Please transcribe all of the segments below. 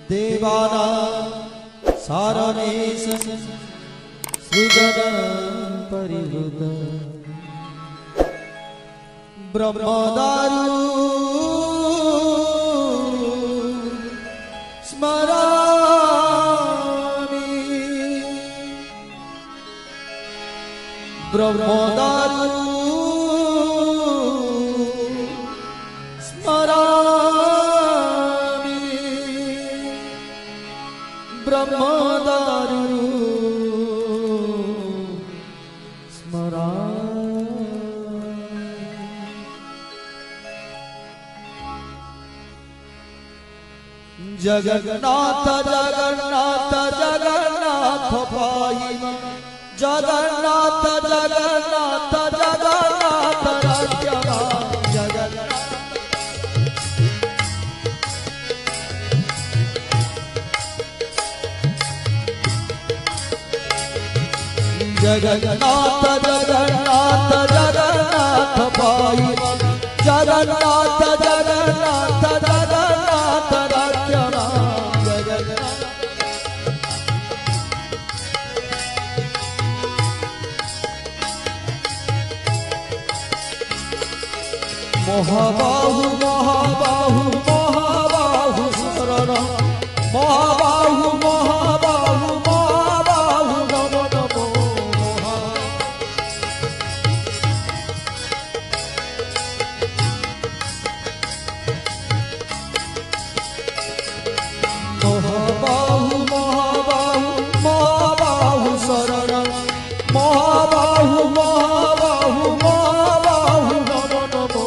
देवाना सारणेश सृजन परिवृत ब्रह्मदारु स्मरामि ब्रह्मदारु स्मरामि ब्रह्मदारु जगन्नाथ जगन्नाथ जगन्नाथ पाहि जगन्नाथ जगन्नाथ जगन्नाथ राज्यमा जगन्नाथ जगन्नाथ जगन्नाथ पाहि जगन्नाथ जगन्नाथ जगन्नाथ राज्यमा महाबाहु महाबाहु महाबाहु शरण महाबाहु महाबाहु महाबाहु नमो नमो महाबाहु महाबाहु महाबाहु शरण महाबाहु महाबाहु महाबाहु नमो नमो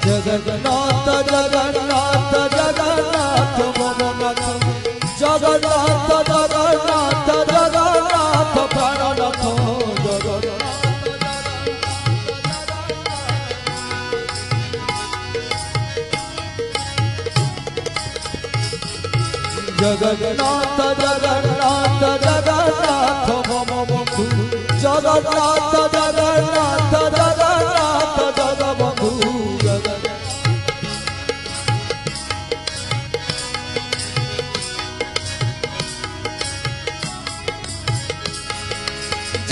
जगन्नाथ जगन्नाथ जगन्नाथ मम नाथ जगन्नाथ जगन्नाथ जगन्नाथ प्राणनाथ जगन्नाथ जगन्नाथ जगन्नाथ मम बंधु जगन्नाथ जगन्नाथ जगन्नाथ जगबंधु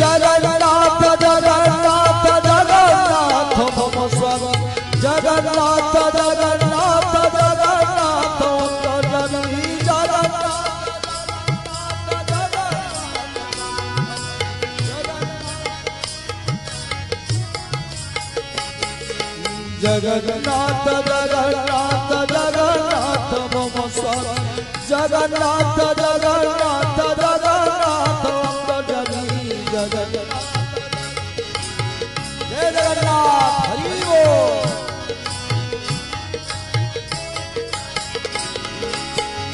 जगन्नाथ जगन्नाथ जगन्नाथ मम स्वामी जगन्नाथ जगन्नाथ जगन्नाथ जननी जगन्नाथ जगन्नाथ जगन्नाथ मम स्वामी जगन्नाथ जगन्नाथ जगन्नाथ जननी जगन्नाथ जय जगन्नाथ हरि बोल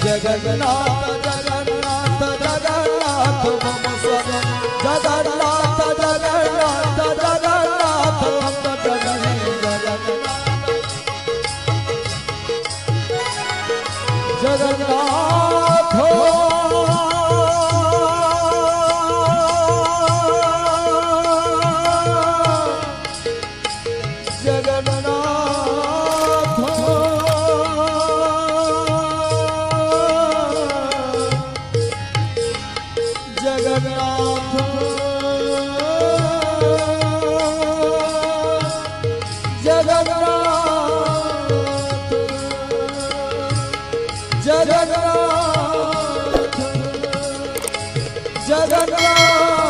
जगन्नाथ जगन्नाथ जगन्नाथ मम स्वामी जगन्नाथ जगन्नाथ जगन्नाथ जननी जगन्नाथ जगन्नाथ जगन्नाथ जगन्नाथ जगन्नाथ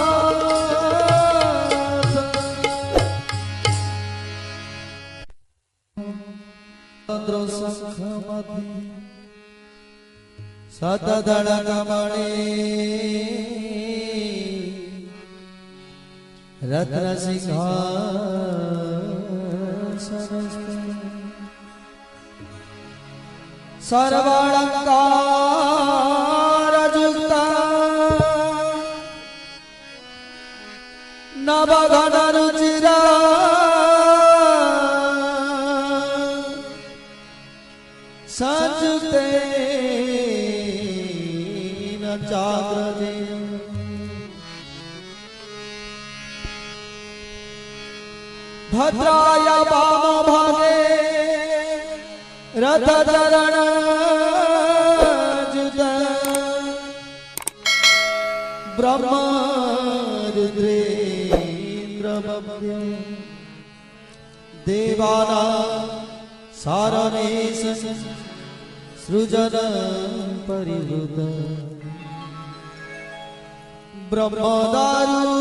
चंद्र शंखमधि शतधनकमणि रत्न सिंहासन सर्वालंकारयुक्ता नवघन रुचिरा संयुक्ते न जाग्रते भद्राय वाम भागे रथ चरण जुत ब्रह्म रुद्रेन्द्र भव्य देवाना सारणेश सृजन परिवृत ब्रह्मदारु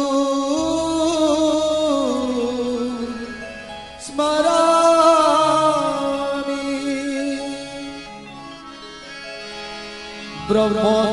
स्मरामि ब्रह्म